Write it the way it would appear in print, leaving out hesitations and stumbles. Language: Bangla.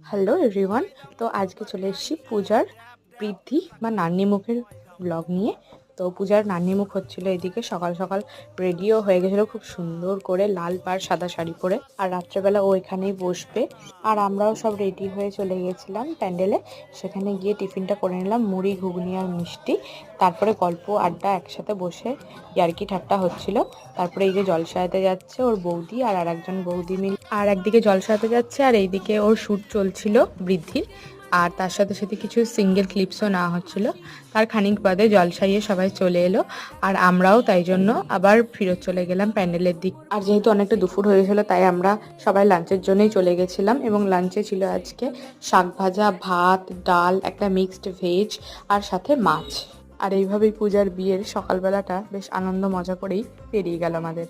Hello everyone. তো আজকে চলে এসেছি পূজার বৃদ্ধি বা নান্নিমুখের ব্লগ নিয়ে। তো পূজার নান্নিমুখ হচ্ছিল এদিকে, সকাল সকাল রেডিও হয়ে গেছিলো খুব সুন্দর করে, লাল পাড় সাদা শাড়ি পরে। আর রাত্রেবেলা ও এখানেই বসবে। আর আমরাও সব রেডি হয়ে চলে গেছিলাম প্যান্ডেলে। সেখানে গিয়ে টিফিনটা করে নিলাম, মুড়ি ঘুগনি আর মিষ্টি। তারপরে গল্প আড্ডা একসাথে বসে ইয়ার্কি ঠাট্টা হচ্ছিল। তারপরে এই যে জলসাতে যাচ্ছে ওর বৌদি আর একজন বৌদি মিলে, আর একদিকে জলসাতে যাচ্ছে আর এইদিকে ওর শ্যুট চলছিল বৃদ্ধির। আর তার সাথে সাথে কিছু সিঙ্গেল ক্লিপসও নেওয়া হচ্ছিল। তার খানিক বাদে জলসাইয়ে সবাই চলে এলো, আর আমরাও তাই জন্য আবার ফিরত চলে গেলাম প্যান্ডেলের দিক। আর যেহেতু অনেকটা দুপুর হয়ে গেছিলো, তাই আমরা সবাই লাঞ্চের জন্যই চলে গেছিলাম। এবং লাঞ্চে ছিল আজকে শাক ভাজা, ভাত, ডাল, একটা মিক্সড ভেজ আর সাথে মাছ। আর এইভাবেই পূজার বিয়ের সকালবেলাটা বেশ আনন্দ মজা করেই পেরিয়ে গেল আমাদের।